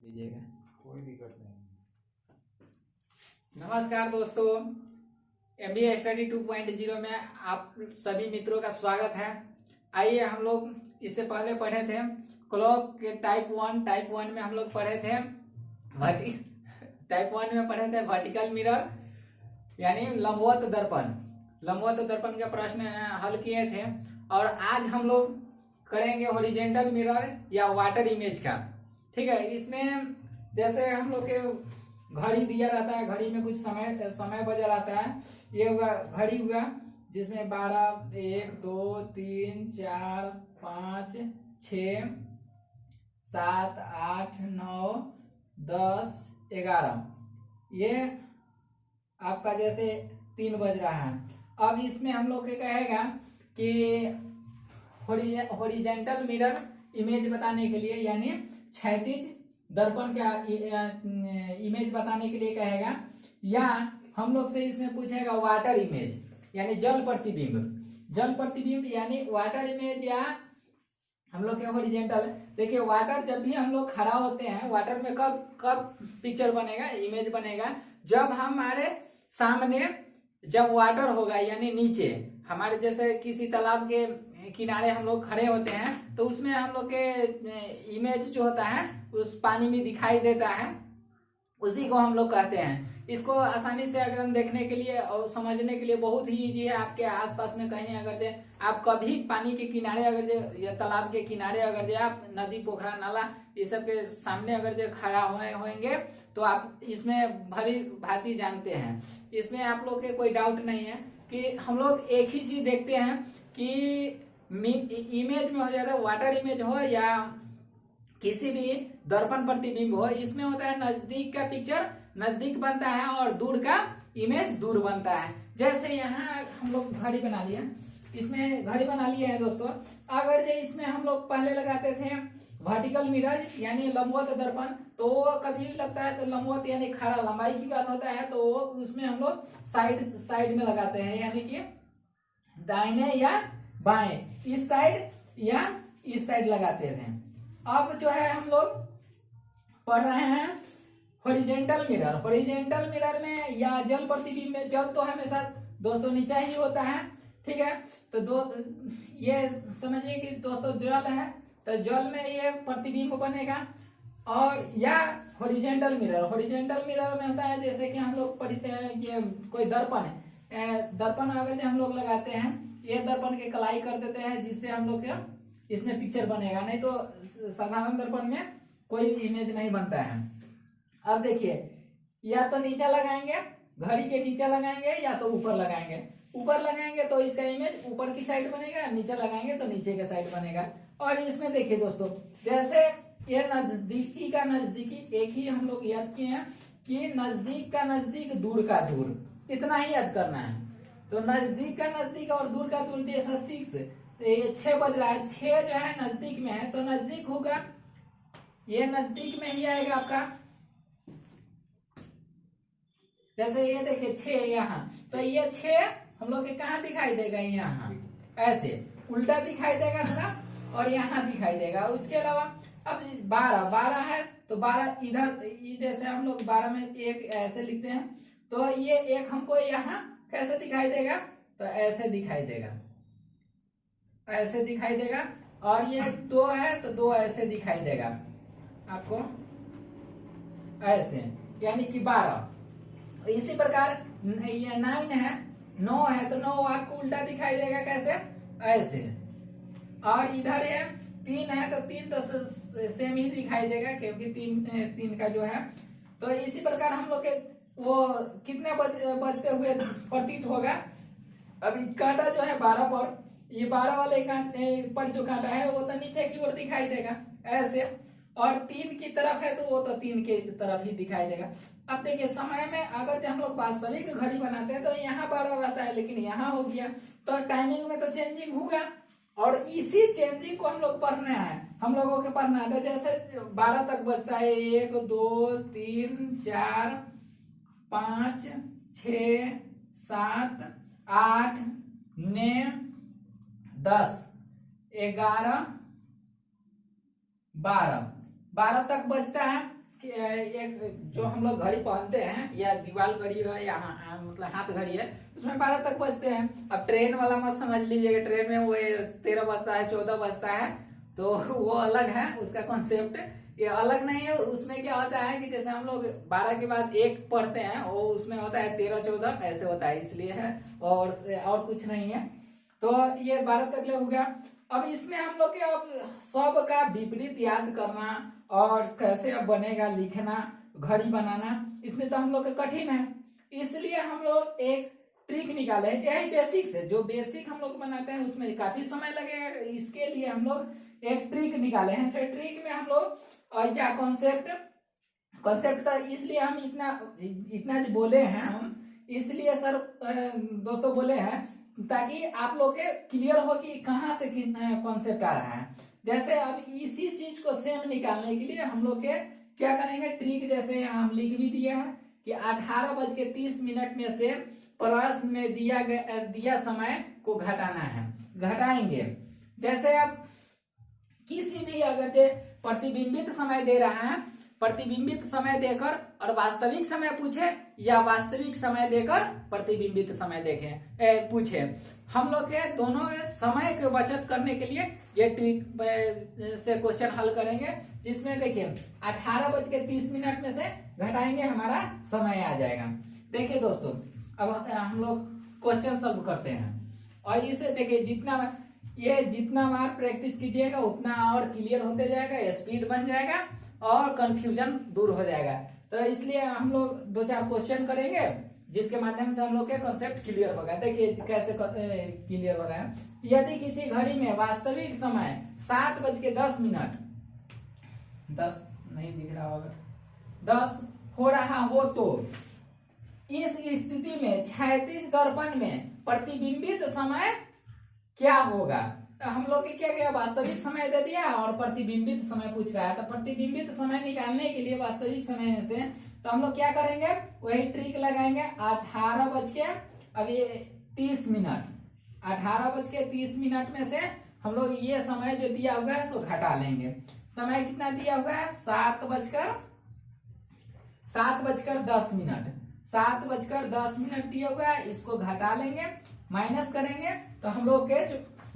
लीजिएगा। कोई दिक्कत नहीं। नमस्कार दोस्तों, MBA स्टडी 2.0 में आप सभी मित्रों का स्वागत है। आइए, हम लोग इससे पहले पढ़े थे क्लॉक के टाइप 1 में हम लोग पढ़े थे टाइप 1 में पढ़े थे वर्टिकल मिरर यानी लंबवत दर्पण के प्रश्न हल किए थे। और आज हम लोग करेंगे हॉरिजॉन्टल मिरर या वाटर इमेज का। ठीक है, इसमें जैसे हम लोग के घड़ी दिया रहता है, घड़ी में कुछ समय बजा रहता है। ये हुआ घड़ी हुआ जिसमें 12, 1, 2, 3, 4, 5, 6, 7, 8, 9, 10, 11, ये आपका जैसे 3 बज रहा है। अब इसमें हम लोग कहेगा कि हॉरिजॉन्टल मिरर इमेज बताने के लिए यानी क्षैतिज दर्पण का इमेज बताने के लिए कहेगा, या हम लोग से इसमें पूछेगा वाटर इमेज यानी जल प्रतिबिंब यानी वाटर इमेज, या हम लोग के हॉरिजॉन्टल। देखिए, वाटर जब भी हम लोग खड़ा होते हैं, वाटर में कब पिक्चर बनेगा, इमेज बनेगा, जब हमारे सामने जब वाटर होगा यानी नीचे हमारे जैसे किसी तालाब के किनारे हम लोग खड़े होते हैं तो उसमें हम लोग के इमेज जो होता है उस पानी में दिखाई देता है, उसी को हम लोग कहते हैं। इसको आसानी से अगर हम देखने के लिए और समझने के लिए बहुत ही इजी है। आपके आसपास में कहीं अगर आप कभी पानी के किनारे अगर या तालाब के किनारे अगर आप नदी, पोखरा, नाला ये सब के सामने अगर खड़ा होंगे तो आप इसमें भली भांति जानते हैं। इसमें आप लोग के कोई डाउट नहीं है कि हम लोग एक ही चीज देखते हैं कि इमेज में हो जाता है, वाटर इमेज हो या किसी भी दर्पण प्रतिबिंब हो, इसमें होता है नजदीक का पिक्चर नजदीक बनता है और दूर का इमेज दूर बनता है। जैसे यहाँ हम लोग घड़ी बना लिया, इसमें घड़ी बना लिया है दोस्तों। अगर जो इसमें हम लोग पहले लगाते थे वर्टिकल मिरर यानी लंबवत दर्पण, तो कभी भी लगता है तो लंबवत यानी खड़ा लंबाई की बात होता है तो उसमें हम लोग साइड में लगाते हैं, यानी कि दाहिने या बाएं, इस साइड या इस साइड लगाते थे। अब जो है हम लोग पढ़ रहे हैं हॉरिजॉन्टल मिरर में या जल प्रतिबिंब में। जल तो हमेशा दोस्तों नीचे ही होता है, ठीक है। तो ये समझिए कि दोस्तों जल है तो जल में ये प्रतिबिंब बनेगा। और या हॉरिजॉन्टल मिरर में होता है जैसे कि हम लोग पढ़ते हैं कि कोई दर्पण है, दर्पण अगर हम लोग लगाते हैं, ये दर्पण के कलाई कर देते हैं जिससे हम लोग इसमें पिक्चर बनेगा, नहीं तो साधारण दर्पण में कोई इमेज नहीं बनता है। अब देखिए, या तो नीचे लगाएंगे, घड़ी के नीचे लगाएंगे, या तो ऊपर लगाएंगे। ऊपर लगाएंगे तो इसका इमेज ऊपर की साइड बनेगा, नीचे लगाएंगे तो नीचे के साइड बनेगा। और इसमें देखिए दोस्तों, जैसे ये नजदीकी का नजदीकी एक ही हम लोग याद किए हैं कि नजदीक का नजदीक, दूर का दूर, इतना ही याद करना है। तो नजदीक का नजदीक और दूर का दूर, जैसा 6 ये 6 बज रहा है, 6 जो है नजदीक में है तो नजदीक होगा, ये नजदीक में ही आएगा आपका। जैसे ये देखिए 6 यहाँ, तो ये 6 हम लोग के कहाँ दिखाई देगा, यहाँ ऐसे उल्टा दिखाई देगा थोड़ा, और यहाँ दिखाई देगा। उसके अलावा अब 12 है तो 12 इधर, जैसे हम लोग 12 में 1 ऐसे लिखते हैं तो ये 1 हमको यहाँ कैसे दिखाई देगा, तो ऐसे दिखाई देगा। और ये 2 है तो 2 ऐसे दिखाई देगा आपको, ऐसे, यानी कि 12। इसी प्रकार ये 9 है, 9 है तो 9 आपको उल्टा दिखाई देगा, कैसे, ऐसे। और इधर ये 3 है तो 3 तो सेम ही दिखाई देगा क्योंकि 3 का जो है। तो इसी प्रकार हम लोग के वो कितने बजते हुए प्रतीत होगा। अभी कांटा जो है 12 पर, ये 12 वाले कांटे पर जो कांटा है वो तो नीचे की ओर दिखाई देगा ऐसे, और 3 की तरफ है तो वो तो 3 की तरफ ही दिखाई देगा। अब देखिए, समय में अगर हम लोग वास्तविक घड़ी बनाते हैं तो यहाँ 12 रहता है, लेकिन यहाँ हो गया, तो टाइमिंग में तो चेंजिंग होगा। और इसी चेंजिंग को हम लोग पढ़ना है, हम लोगों के पढ़ना है। तो जैसे 12 तक बजता है, 1, 2, 3, 4, 5, 6, 7, 8, 9, 10, 11, 12 तक बजता है। एक जो हम लोग घड़ी पहनते हैं या दीवार घड़ी है या मतलब हाथ घड़ी है, उसमें 12 तक बजते हैं। अब ट्रेन वाला मत समझ लीजिएगा, ट्रेन में वो 13 बजता है 14 बजता है, तो वो अलग है, उसका कॉन्सेप्ट ये अलग नहीं है। उसमें क्या होता है कि जैसे हम लोग 12 के बाद 1 पढ़ते हैं, वो उसमें होता है 13 14 ऐसे होता है, इसलिए है, और कुछ नहीं है। तो ये 12 तक ले हो गया। अब इसमें हम लोग के अब सब का विपरीत याद करना और कैसे अब बनेगा लिखना, घड़ी बनाना, इसमें तो हम लोग के कठिन है। इसलिए हम लोग एक ट्रिक निकाले, यही बेसिक से जो बेसिक हम लोग बनाते हैं उसमें काफी समय लगेगा, इसके लिए हम लोग एक ट्रिक निकाले हैं। फिर ट्रिक में हम लोग क्या कॉन्सेप्ट तो इसलिए हम इतना जो बोले हैं हम, इसलिए सर दोस्तों बोले हैं ताकि आप लोग के क्लियर हो कि कहाँ से कॉन्सेप्ट आ रहा है। जैसे अब इसी चीज को सेम निकालने के लिए हम लोग के क्या करेंगे, ट्रिक जैसे हम लिख भी दिए हैं कि 18:30 में से प्रश्न में दिया समय को घटाना है, घटाएंगे। जैसे अब किसी भी अगर जो प्रतिबिंबित समय दे रहा है, प्रतिबिंबित समय देकर और वास्तविक समय पूछे या वास्तविक समय देकर प्रतिबिंबित समय पूछे, हम लोग के दोनों समय की बचत करने के लिए ये ट्रिक से क्वेश्चन हल करेंगे। जिसमें देखिए 18:30 में से घटाएंगे, हमारा समय आ जाएगा। देखिए दोस्तों, अब हम लोग क्वेश्चन सॉल्व करते हैं, और इसे देखिए जितना बार प्रैक्टिस कीजिएगा उतना और क्लियर होते जाएगा, स्पीड बन जाएगा और कंफ्यूजन दूर हो जाएगा। तो इसलिए हम लोग 2-4 क्वेश्चन करेंगे जिसके माध्यम से हम लोग के कॉन्सेप्ट क्लियर होगा। देखिए कैसे क्लियर हो रहा है। यदि किसी घड़ी में वास्तविक समय 7:10 10 नहीं दिख रहा होगा, 10 हो रहा हो तो इस स्थिति में क्षैतिज दर्पण में प्रतिबिंबित समय क्या होगा। हम लोग के क्या क्या वास्तविक समय दे दिया और प्रतिबिंबित समय पूछ रहा है, तो प्रतिबिंबित समय निकालने के लिए वास्तविक समय से तो हम लोग क्या करेंगे, वही ट्रिक लगाएंगे। 18:30 में से हम लोग ये समय जो दिया हुआ है सो घटा लेंगे। समय कितना दिया हुआ है, 7:10 दिया हुआ है, इसको घटा लेंगे, माइनस करेंगे, तो हम लोग के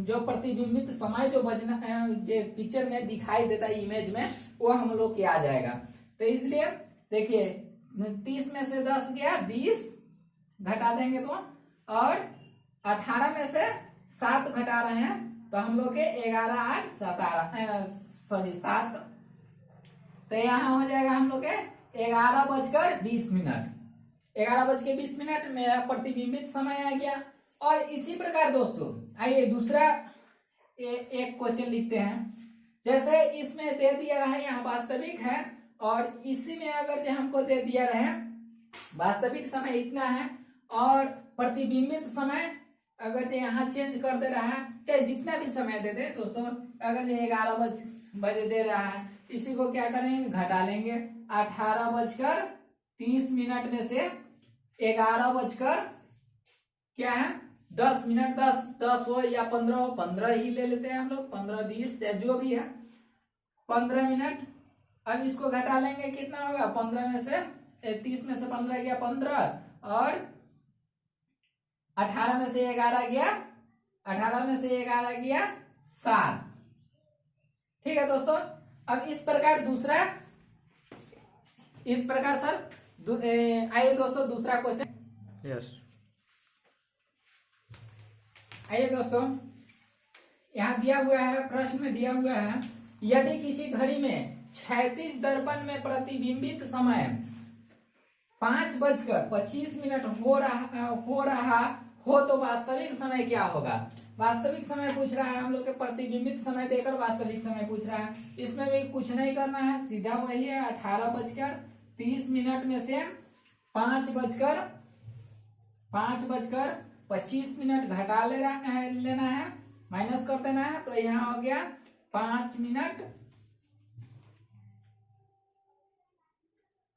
जो प्रतिबिंबित समय जो बजना जो पिक्चर में दिखाई देता है इमेज में, वो हम लोग के आ जाएगा। तो इसलिए देखिए 30 में से 10 गया 20, घटा देंगे तो, और 18 में से 7 घटा रहे हैं तो हम लोग के 7, तो यहाँ हो जाएगा हम लोग के 11:20। 11:20 मेरा प्रतिबिंबित समय आ गया। और इसी प्रकार दोस्तों आइए दूसरा एक क्वेश्चन लिखते हैं। जैसे इसमें दे दिया रहा है यहाँ वास्तविक है, और इसी में अगर जो हमको दे दिया रहे वास्तविक समय इतना है और प्रतिबिंबित समय अगर जो यहाँ चेंज कर दे रहा है, चाहे जितना भी समय दे दे दोस्तों, अगर जो 11 बजे दे रहा है, इसी को क्या करेंगे, घटा लेंगे। 18:30 में से 11 क्या है 10 मिनट, 10 हो या 15 हो, 15 ही ले लेते हैं हम लोग, 15-20 जो भी है 15 मिनट। अब इसको घटा लेंगे, कितना होगा, 15 में से 30 में से 15 गया 15, और 18 में से 11 गया, 18 में से 11 गया 7। ठीक है दोस्तों। अब इस प्रकार सर आइए दोस्तों दूसरा क्वेश्चन। यस आइए दोस्तों, यहाँ दिया हुआ है, प्रश्न में दिया हुआ है, यदि किसी घड़ी में क्षैतिज दर्पण में प्रतिबिंबित समय 5:25 हो रहा हो तो वास्तविक समय क्या होगा। वास्तविक समय पूछ रहा है, हम लोग के प्रतिबिंबित समय देकर वास्तविक समय पूछ रहा है। इसमें भी कुछ नहीं करना है, सीधा वही है 18:30 में से 5:25 घटा लेना है, माइनस कर देना है, तो यहाँ हो गया 5 मिनट।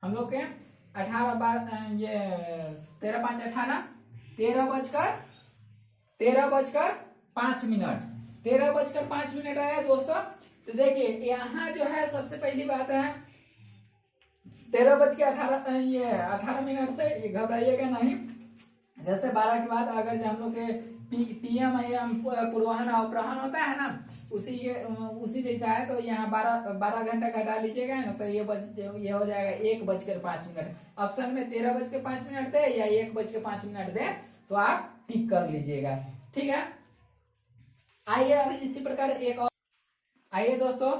हम लोग के 13 5 18 13:05 आया दोस्तों। तो देखिए यहाँ जो है सबसे पहली बात है 13:18 से घबराइएगा नहीं। जैसे 12 के बाद अगर जो हम लोग के PM AM पूर्वाहन अपराहन होता है ना, उसी जैसा है, तो यहाँ 12 घंटा घटा लीजिएगा ना, तो ये हो जाएगा 1:05। ऑप्शन में 13:05 दे या 1:05 दे तो आप टिक कर लीजिएगा। ठीक है, आइए अब इसी प्रकार एक और, आइए दोस्तों,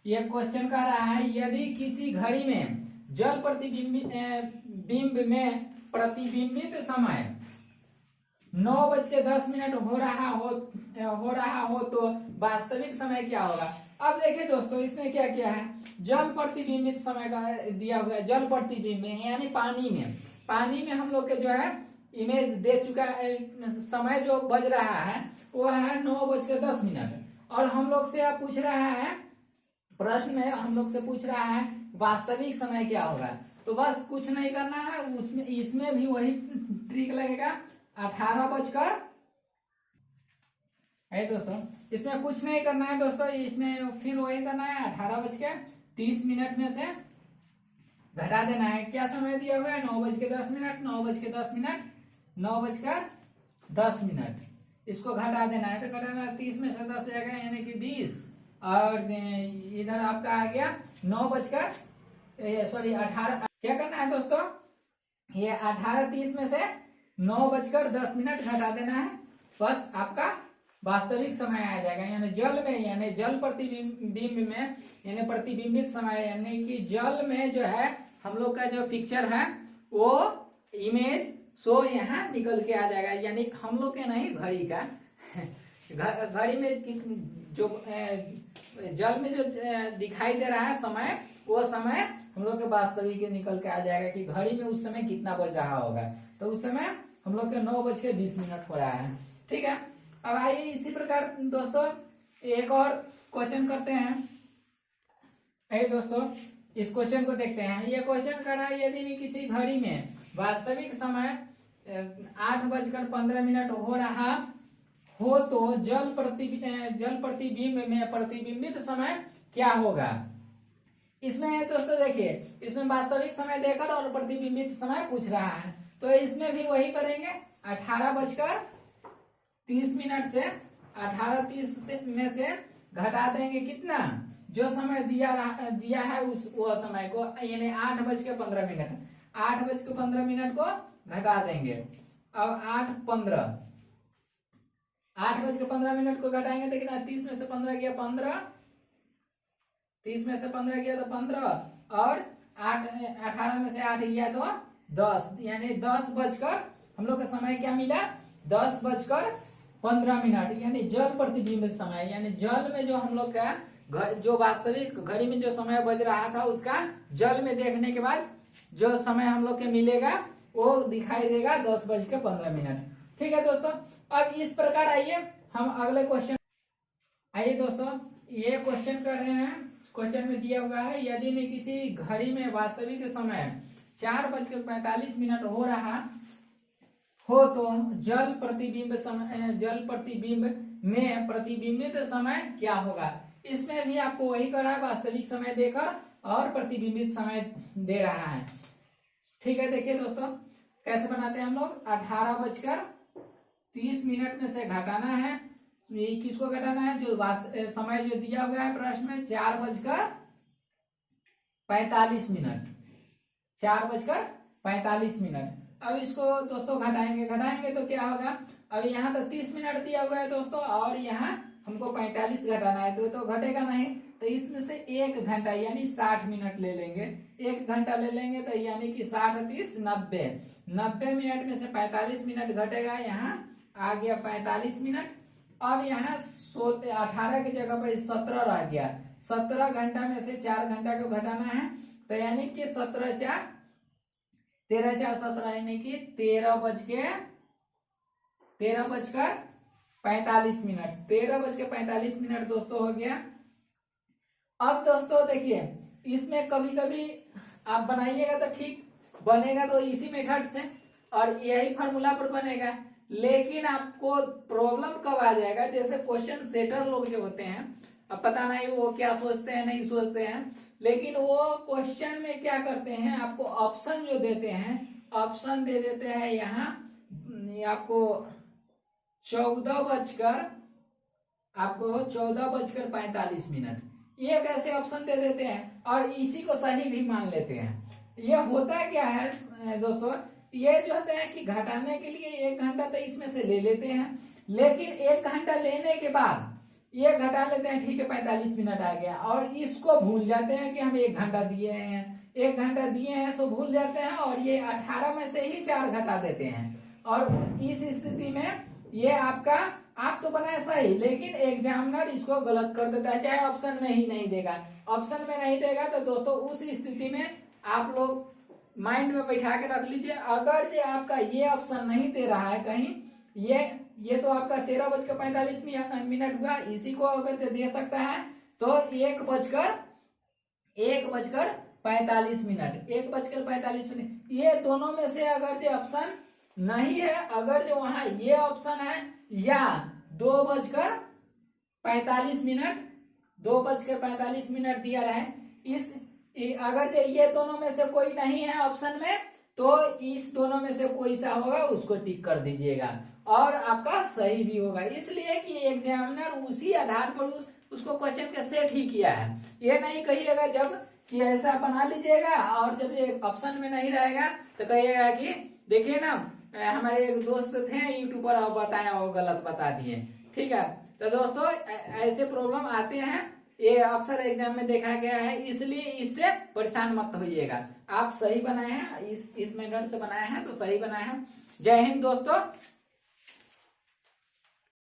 ये क्वेश्चन कर रहा है, यदि किसी घड़ी में जल बिंब में प्रतिबिंबित समय 9:10 हो रहा हो तो वास्तविक समय क्या होगा। अब देखिए दोस्तों, इसने क्या किया है, जल प्रतिबिंबित समय का दिया हुआ है। जल प्रतिबिंब में यानी पानी में हम लोग के जो है इमेज दे चुका है, समय जो बज रहा है वो है 9:10। और हम लोग से पूछ रहा है, प्रश्न में हम लोग से पूछ रहा है वास्तविक समय क्या होगा। तो बस कुछ नहीं करना है, उसमें इसमें भी वही ट्रिक लगेगा, 18 है दोस्तों। इसमें कुछ नहीं करना है दोस्तों, इसमें फिर वही करना है, 18:30 में से घटा देना है। क्या समय दिया हुआ है, 9:10। इसको घटा देना है, तो घटाना 30 में से 10 जाएगा यानी कि 20, और इधर आपका आ गया 18। क्या करना है दोस्तों, ये 18:30 में से 9:10 घटा देना है, बस आपका वास्तविक समय आ जाएगा। यानी जल प्रतिबिंब में यानी प्रतिबिंबित समय, यानी कि जल में जो है हम लोग का जो पिक्चर है वो इमेज सो यहाँ निकल के आ जाएगा। यानी हम लोग के नहीं, घड़ी का घड़ी में जो जल में जो दिखाई दे रहा है समय, वो समय हम लोग के वास्तविक निकल के आ जाएगा कि घड़ी में उस समय कितना बज रहा होगा। तो उस समय हम लोग के 9:20 हो रहा है। ठीक है, अब आइए इसी प्रकार दोस्तों एक और क्वेश्चन करते हैं। आइए दोस्तों इस क्वेश्चन को देखते हैं। ये क्वेश्चन कर रहा है, यदि किसी घड़ी में वास्तविक समय 8:15 हो रहा हो तो जल प्रतिबिंब में प्रतिबिंबित समय क्या होगा। इसमें दोस्तों देखिए, इसमें वास्तविक समय देकर और प्रतिबिंबित समय पूछ रहा है, तो इसमें भी वही करेंगे। 18:30 से 18:30 में से घटा देंगे कितना, जो समय दिया है वो समय को, यानी 8:15। 8:15 को घटा देंगे। अब 8:15 को घटाएंगे तो कितना, 30 में से 15 गया 15, 30 में से 15 गया तो 15, और 18 में से 8 गया तो 10, यानी 10 हम लोग का समय क्या मिला, 10:15, यानी जल प्रतिबिंब समय। यानी जल में जो हम लोग का जो वास्तविक घड़ी में जो समय बज रहा था, उसका जल में देखने के बाद जो समय हम लोग के मिलेगा वो दिखाई देगा 10:15। ठीक है दोस्तों, अब इस प्रकार आइए हम अगले क्वेश्चन। आइए दोस्तों, ये क्वेश्चन कर रहे हैं। क्वेश्चन में दिया हुआ है, यदि ने किसी घड़ी में वास्तविक समय 4:45 हो रहा हो तो जल प्रतिबिंब में प्रतिबिंबित समय क्या होगा। इसमें भी आपको वही करना है, वास्तविक समय देकर और प्रतिबिंबित समय दे रहा है। ठीक है, देखिए दोस्तों कैसे बनाते हैं हम लोग। 18:30 में से घटाना है, ये किसको घटाना है, जो समय जो दिया हुआ है प्रश्न में 4:45। 4:45। अब इसको दोस्तों घटाएंगे तो क्या होगा, अब यहाँ तो 30 मिनट दिया हुआ है दोस्तों, और यहाँ हमको 45 घटाना है, तो घटेगा नहीं, तो इसमें से 1 घंटा यानी 60 मिनट ले लेंगे। 1 घंटा ले लेंगे तो यानी कि 60, 30, 90। 90 मिनट में से 45 मिनट घटेगा, यहाँ आ गया 45 मिनट। अब यहाँ 18 की जगह पर 17 रह गया। 17 घंटा में से 4 घंटा को घटाना है, तो यानी कि 17 4 13 4 17, यानी कि 13:45 दोस्तों हो गया। अब दोस्तों देखिए, इसमें कभी कभी आप बनाइएगा तो ठीक बनेगा, तो इसी मेथड से और यही फार्मूला पर बनेगा। लेकिन आपको प्रॉब्लम कब आ जाएगा, जैसे क्वेश्चन सेटर लोग जो होते हैं, अब पता नहीं वो क्या सोचते हैं नहीं सोचते हैं, लेकिन वो क्वेश्चन में क्या करते हैं, आपको ऑप्शन जो देते हैं, ऑप्शन दे देते हैं यहाँ आपको 14:45। ये कैसे ऑप्शन दे देते हैं और इसी को सही भी मान लेते हैं। ये होता क्या है दोस्तों, ये जो होता है कि घटाने के लिए 1 घंटा तो इसमें से ले लेते हैं, लेकिन 1 घंटा लेने के बाद ये घटा लेते हैं, ठीक है 45 मिनट आ गया, और इसको भूल जाते हैं कि हम 1 घंटा दिए हैं, 1 घंटा दिए हैं सो भूल जाते हैं, और ये 18 में से ही 4 घटा देते हैं। और इस स्थिति में ये आपका आप तो बनाए सही, लेकिन एग्जामिनर इसको गलत कर देता है, चाहे ऑप्शन में ही नहीं देगा। ऑप्शन में नहीं देगा तो दोस्तों उस स्थिति में आप लोग माइंड में बैठा के रख लीजिए, अगर जो आपका ये ऑप्शन नहीं दे रहा है कहीं, ये तो आपका 13:45 हुआ, इसी को अगर दे सकता है तो 1:45, ये दोनों में से अगर जो ऑप्शन नहीं है, अगर जो वहां ये ऑप्शन है या 2:45 दिया रहे, अगर जो ये दोनों में से कोई नहीं है ऑप्शन में, तो इस दोनों में से कोई सा होगा उसको टिक कर दीजिएगा और आपका सही भी होगा। इसलिए कि एग्जामिनर उसी आधार पर उसको क्वेश्चन के सेट ही किया है। ये नहीं कहिएगा जब कि ऐसा बना लीजिएगा और जब ये ऑप्शन में नहीं रहेगा तो कहिएगा कि देखिए ना हमारे एक दोस्त थे यूट्यूबर और बताया और गलत बता दिए। ठीक है, तो दोस्तों ऐसे प्रॉब्लम आते हैं, ये अक्सर एग्जाम में देखा गया है, इसलिए इससे परेशान मत होइएगा। आप सही बनाए हैं, इस मेथड से बनाए हैं तो सही बनाए हैं। जय हिंद दोस्तों।